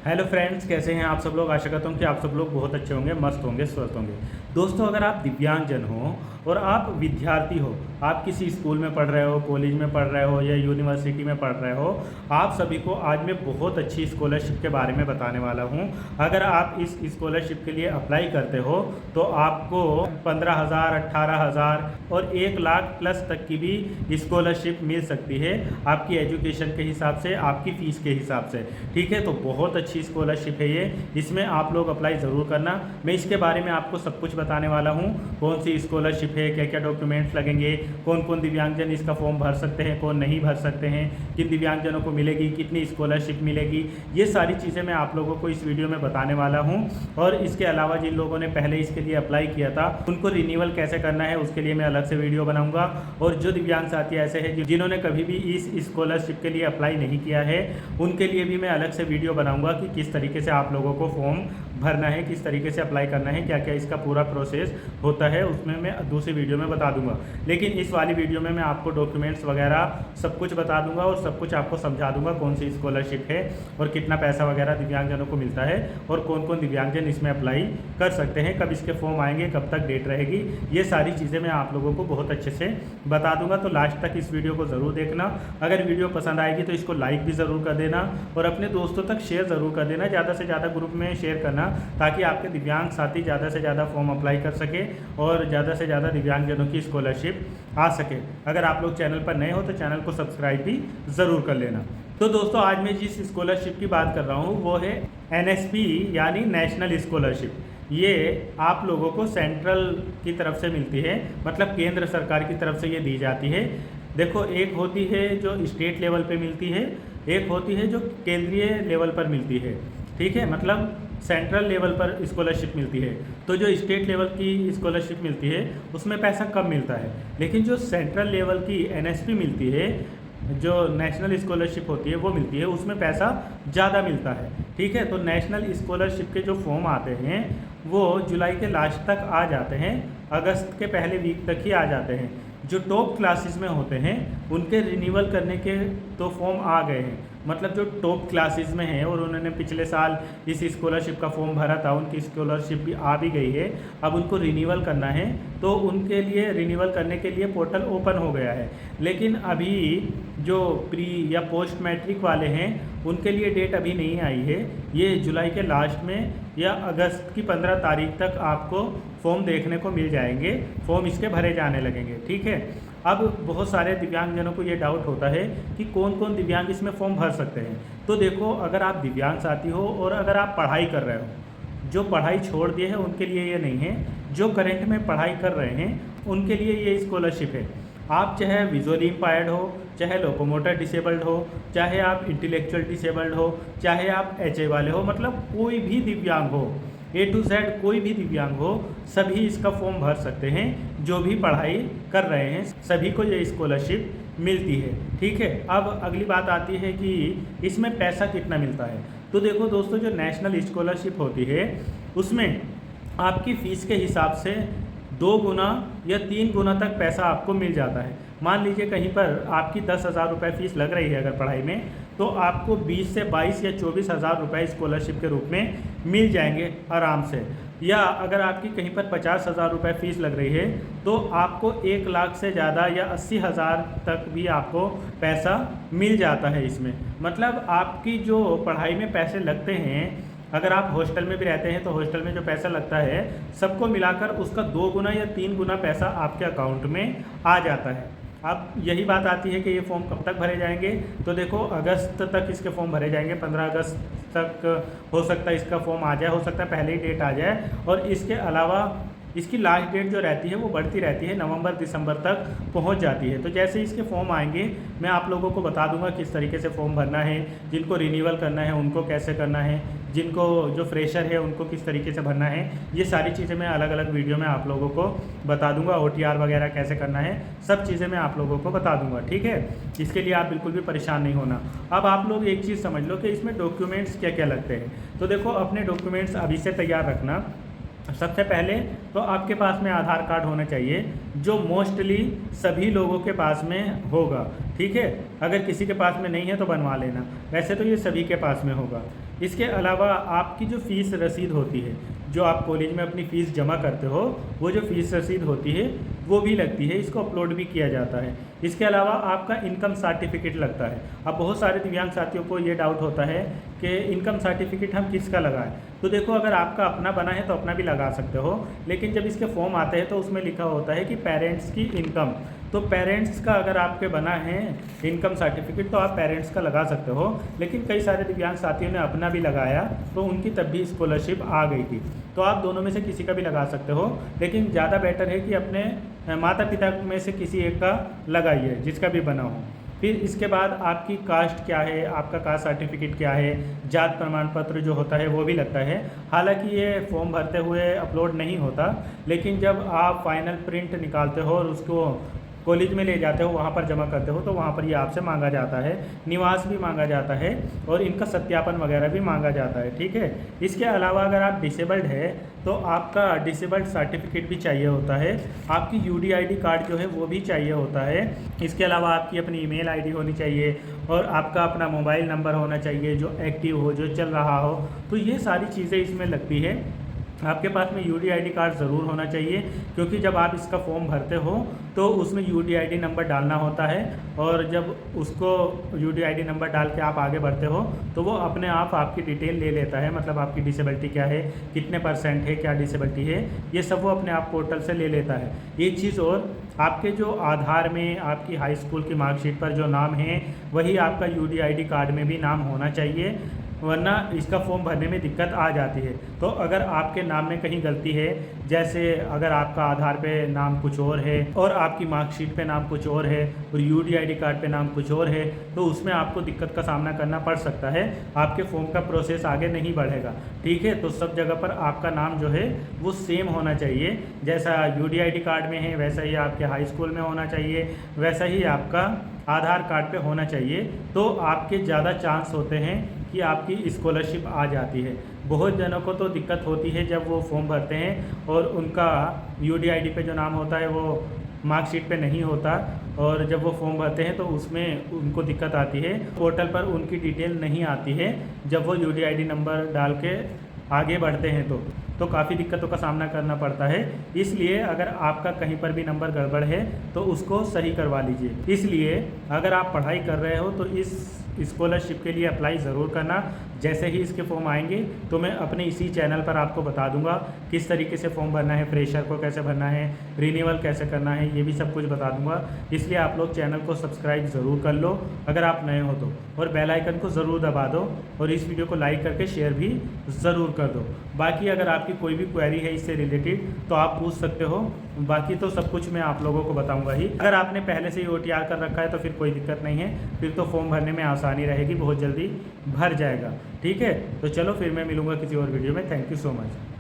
Hello friends, कैसे हैं आप सब लोग। आशा करता हूँ कि आप सब लोग बहुत अच्छे होंगे, मस्त होंगे, स्वस्थ होंगे। दोस्तों, अगर आप दिव्यांगजन हो और आप विद्यार्थी हो, आप किसी स्कूल में पढ़ रहे हो, कॉलेज में पढ़ रहे हो या यूनिवर्सिटी में पढ़ रहे हो, आप सभी को आज मैं बहुत अच्छी स्कॉलरशिप के बारे में बताने वाला हूँ। अगर आप इस स्कॉलरशिप के लिए अप्लाई करते हो तो आपको 15,000, 18,000 और 1,00,000 प्लस तक की भी स्कॉलरशिप मिल सकती है, आपकी एजुकेशन के हिसाब से, आपकी फ़ीस के हिसाब से। ठीक है, तो बहुत अच्छी स्कॉलरशिप है ये, इसमें आप लोग अप्लाई ज़रूर करना। मैं इसके बारे में आपको सब कुछ बताने वाला हूँ, कौन सी स्कॉलरशिप है, क्या क्या डॉक्यूमेंट्स लगेंगे, कौन कौन दिव्यांगजन इसका फॉर्म भर सकते हैं, कौन नहीं भर सकते हैं, किन दिव्यांगजनों को मिलेगी, कितनी स्कॉलरशिप मिलेगी, ये सारी चीज़ें मैं आप लोगों को इस वीडियो में बताने वाला हूँ। और इसके अलावा जिन लोगों ने पहले इसके लिए अप्लाई किया था उनको रिन्यूअल कैसे करना है उसके लिए मैं अलग से वीडियो बनाऊँगा। और जो दिव्यांग साथी ऐसे हैं जिन्होंने कभी भी इस स्कॉलरशिप के लिए अप्लाई नहीं किया है, उनके लिए भी मैं अलग से वीडियो बनाऊँगा कि किस तरीके से आप लोगों को फॉर्म भरना है, किस तरीके से अप्लाई करना है, क्या क्या इसका पूरा प्रोसेस होता है, उसमें मैं दूसरी वीडियो में बता दूंगा। लेकिन इस वाली वीडियो में मैं आपको डॉक्यूमेंट्स वगैरह सब कुछ बता दूंगा और सब कुछ आपको समझा दूंगा कौन सी स्कॉलरशिप है और कितना पैसा वगैरह दिव्यांगजनों को मिलता है और कौन कौन दिव्यांगजन इसमें अप्लाई कर सकते हैं, कब इसके फॉर्म आएंगे, कब तक डेट रहेगी, ये सारी चीज़ें मैं आप लोगों को बहुत अच्छे से बता दूंगा। तो लास्ट तक इस वीडियो को ज़रूर देखना। अगर वीडियो पसंद आएगी तो इसको लाइक भी ज़रूर कर देना और अपने दोस्तों तक शेयर ज़रूर कर देना, ज़्यादा से ज़्यादा ग्रुप में शेयर करना, ताकि आपके दिव्यांग साथी ज़्यादा से ज़्यादा फॉर्म अप्लाई कर सके और ज़्यादा से ज़्यादा दिव्यांगजनों की स्कॉलरशिप आ सके। अगर आप लोग चैनल पर नए हो तो चैनल को सब्सक्राइब भी ज़रूर कर लेना। तो दोस्तों, आज मैं जिस स्कॉलरशिप की बात कर रहा हूँ वो है NSP यानी नेशनल स्कॉलरशिप। ये आप लोगों को सेंट्रल की तरफ से मिलती है, मतलब केंद्र सरकार की तरफ से ये दी जाती है। देखो, एक होती है जो स्टेट लेवल पे मिलती है, एक होती है जो केंद्रीय लेवल पर मिलती है। ठीक है, मतलब सेंट्रल लेवल पर स्कॉलरशिप मिलती है। तो जो स्टेट लेवल की स्कॉलरशिप मिलती है उसमें पैसा कम मिलता है, लेकिन जो सेंट्रल लेवल की NSP मिलती है, जो नेशनल स्कॉलरशिप होती है वो मिलती है, उसमें पैसा ज़्यादा मिलता है। ठीक है, तो नेशनल स्कॉलरशिप के जो फॉर्म आते हैं वो जुलाई के लास्ट तक आ जाते हैं, अगस्त के पहले वीक तक ही आ जाते हैं। जो टॉप क्लासेस में होते हैं उनके रिन्यूअल करने के तो फॉर्म आ गए हैं, मतलब जो टॉप क्लासेस में हैं और उन्होंने पिछले साल इस स्कॉलरशिप का फॉर्म भरा था, उनकी स्कॉलरशिप भी आ भी गई है। अब उनको रिन्यूअल करना है तो उनके लिए रिन्यूअल करने के लिए पोर्टल ओपन हो गया है। लेकिन अभी जो प्री या पोस्ट मैट्रिक वाले हैं उनके लिए डेट अभी नहीं आई है। ये जुलाई के लास्ट में या अगस्त की 15 तारीख तक आपको फॉर्म देखने को मिल जाएंगे, फॉर्म इसके भरे जाने लगेंगे। ठीक है, अब बहुत सारे दिव्यांगजनों को ये डाउट होता है कि कौन कौन दिव्यांग इसमें फॉर्म भर सकते हैं। तो देखो, अगर आप दिव्यांग साथी हो और अगर आप पढ़ाई कर रहे हो, जो पढ़ाई छोड़ दिए हैं उनके लिए ये नहीं है, जो करंट में पढ़ाई कर रहे हैं उनके लिए ये स्कॉलरशिप है। आप चाहे विजुअली इम्पायर्ड हो, चाहे लोकोमोटर डिसेबल्ड हो, चाहे आप इंटेलेक्चुअल डिसेबल्ड हो, चाहे आप HA वाले हो, मतलब कोई भी दिव्यांग हो, A to Z कोई भी दिव्यांग हो, सभी इसका फॉर्म भर सकते हैं। जो भी पढ़ाई कर रहे हैं सभी को ये स्कॉलरशिप मिलती है। ठीक है, अब अगली बात आती है कि इसमें पैसा कितना मिलता है। तो देखो दोस्तों, जो नेशनल स्कॉलरशिप होती है उसमें आपकी फ़ीस के हिसाब से 2 गुना या 3 गुना तक पैसा आपको मिल जाता है। मान लीजिए कहीं पर आपकी 10,000 रुपये फ़ीस लग रही है अगर पढ़ाई में, तो आपको 20 से 22 या 24,000 रुपये स्कॉलरशिप के रूप में मिल जाएंगे आराम से। या अगर आपकी कहीं पर 50,000 रुपये फ़ीस लग रही है तो आपको 1,00,000 से ज़्यादा या 80,000 तक भी आपको पैसा मिल जाता है इसमें। मतलब आपकी जो पढ़ाई में पैसे लगते हैं, अगर आप हॉस्टल में भी रहते हैं तो हॉस्टल में जो पैसा लगता है सबको मिलाकर उसका 2 गुना या 3 गुना पैसा आपके अकाउंट में आ जाता है। अब यही बात आती है कि ये फॉर्म कब तक भरे जाएंगे। तो देखो, अगस्त तक इसके फॉर्म भरे जाएंगे, 15 अगस्त तक हो सकता है इसका फॉर्म आ जाए, हो सकता है पहले ही डेट आ जाए। और इसके अलावा इसकी लास्ट डेट जो रहती है वो बढ़ती रहती है, नवंबर दिसंबर तक पहुंच जाती है। तो जैसे इसके फॉर्म आएंगे मैं आप लोगों को बता दूंगा किस तरीके से फॉर्म भरना है, जिनको रिन्यूअल करना है उनको कैसे करना है, जिनको जो फ्रेशर है उनको किस तरीके से भरना है। ये सारी चीज़ें मैं अलग अलग वीडियो में आप लोगों को बता दूंगा। OTR वगैरह कैसे करना है सब चीज़ें मैं आप लोगों को बता दूंगा। ठीक है, इसके लिए आप बिल्कुल भी परेशान नहीं होना। अब आप लोग एक चीज़ समझ लो कि इसमें डॉक्यूमेंट्स क्या क्या लगते हैं। तो देखो, अपने डॉक्यूमेंट्स अभी से तैयार रखना। सबसे पहले तो आपके पास में आधार कार्ड होना चाहिए, जो मोस्टली सभी लोगों के पास में होगा। ठीक है, अगर किसी के पास में नहीं है तो बनवा लेना, वैसे तो ये सभी के पास में होगा। इसके अलावा आपकी जो फ़ीस रसीद होती है, जो आप कॉलेज में अपनी फ़ीस जमा करते हो, वो जो फ़ीस रसीद होती है वो भी लगती है, इसको अपलोड भी किया जाता है। इसके अलावा आपका इनकम सर्टिफिकेट लगता है। अब बहुत सारे दिव्यांग साथियों को ये डाउट होता है कि इनकम सर्टिफिकेट हम किसका लगाएं। तो देखो, अगर आपका अपना बना है तो अपना भी लगा सकते हो, लेकिन जब इसके फॉर्म आते हैं तो उसमें लिखा होता है कि पेरेंट्स की इनकम। तो पेरेंट्स का अगर आपके बना है इनकम सर्टिफिकेट तो आप पेरेंट्स का लगा सकते हो, लेकिन कई सारे दिव्यांग साथियों ने अपना भी लगाया तो उनकी तब भी स्कॉलरशिप आ गई थी। तो आप दोनों में से किसी का भी लगा सकते हो, लेकिन ज़्यादा बेटर है कि अपने माता पिता में से किसी एक का लगाइए, जिसका भी बना हो। फिर इसके बाद आपकी कास्ट क्या है, आपका कास्ट सर्टिफिकेट क्या है, जात प्रमाण पत्र जो होता है वो भी लगता है। हालांकि ये फॉर्म भरते हुए अपलोड नहीं होता, लेकिन जब आप फाइनल प्रिंट निकालते हो और उसको कॉलेज में ले जाते हो, वहाँ पर जमा करते हो, तो वहाँ पर ये आपसे मांगा जाता है, निवास भी मांगा जाता है और इनका सत्यापन वगैरह भी मांगा जाता है, ठीक है। इसके अलावा अगर आप डिसेबल्ड है तो आपका डिसेबल्ड सर्टिफिकेट भी चाहिए होता है, आपकी यूडीआईडी कार्ड जो है वो भी चाहिए होता है। इसके अलावा आपकी अपनी ईमेल आईडी होनी चाहिए और आपका अपना मोबाइल नंबर होना चाहिए जो एक्टिव हो, जो चल रहा हो। तो ये सारी चीज़ें इसमें लगती है। आपके पास में यूडीआईडी कार्ड ज़रूर होना चाहिए, क्योंकि जब आप इसका फॉर्म भरते हो तो उसमें यूडीआईडी नंबर डालना होता है, और जब उसको यूडीआईडी नंबर डाल के आप आगे बढ़ते हो तो वो अपने आप आपकी डिटेल ले लेता है, मतलब आपकी डिसेबिलिटी क्या है, कितने % है, क्या डिसेबिलिटी है, ये सब वो अपने आप पोर्टल से ले लेता है। एक चीज़ और, आपके जो आधार में आपकी हाई स्कूल की मार्कशीट पर जो नाम है वही आपका यूडीआईडी कार्ड में भी नाम होना चाहिए, वरना इसका फॉर्म भरने में दिक्कत आ जाती है। तो अगर आपके नाम में कहीं गलती है, जैसे अगर आपका आधार पे नाम कुछ और है और आपकी मार्कशीट पे नाम कुछ और है और यूडीआईडी कार्ड पे नाम कुछ और है, तो उसमें आपको दिक्कत का सामना करना पड़ सकता है, आपके फॉर्म का प्रोसेस आगे नहीं बढ़ेगा, ठीक है। तो सब जगह पर आपका नाम जो है वो सेम होना चाहिए, जैसा यूडीआईडी कार्ड में है वैसा ही आपके हाई स्कूल में होना चाहिए, वैसा ही आपका आधार कार्ड पे होना चाहिए। तो आपके ज़्यादा चांस होते हैं कि आपकी स्कॉलरशिप आ जाती है। बहुत जनों को तो दिक्कत होती है जब वो फॉर्म भरते हैं और उनका यूडीआईडी पे जो नाम होता है वो मार्कशीट पे नहीं होता, और जब वो फॉर्म भरते हैं तो उसमें उनको दिक्कत आती है, पोर्टल पर उनकी डिटेल नहीं आती है जब वो यूडीआईडी नंबर डाल के आगे बढ़ते हैं तो काफ़ी दिक्कतों का सामना करना पड़ता है। इसलिए अगर आपका कहीं पर भी नंबर गड़बड़ है तो उसको सही करवा लीजिए। इसलिए अगर आप पढ़ाई कर रहे हो तो इस स्कॉलरशिप के लिए अप्लाई ज़रूर करना। जैसे ही इसके फॉर्म आएंगे तो मैं अपने इसी चैनल पर आपको बता दूंगा किस तरीके से फॉर्म भरना है, फ्रेशर को कैसे भरना है, रिन्यूअल कैसे करना है, ये भी सब कुछ बता दूंगा। इसलिए आप लोग चैनल को सब्सक्राइब ज़रूर कर लो अगर आप नए हो तो, और बेल आइकन को ज़रूर दबा दो, और इस वीडियो को लाइक करके शेयर भी ज़रूर कर दो। बाकी अगर आपकी कोई भी क्वेरी है इससे रिलेटेड तो आप पूछ सकते हो, बाकी तो सब कुछ मैं आप लोगों को बताऊंगा ही। अगर आपने पहले से ही OTR कर रखा है तो फिर कोई दिक्कत नहीं है, फिर तो फॉर्म भरने में आसानी रहेगी, बहुत जल्दी भर जाएगा, ठीक है। तो चलो फिर मैं मिलूंगा किसी और वीडियो में। Thank you so much.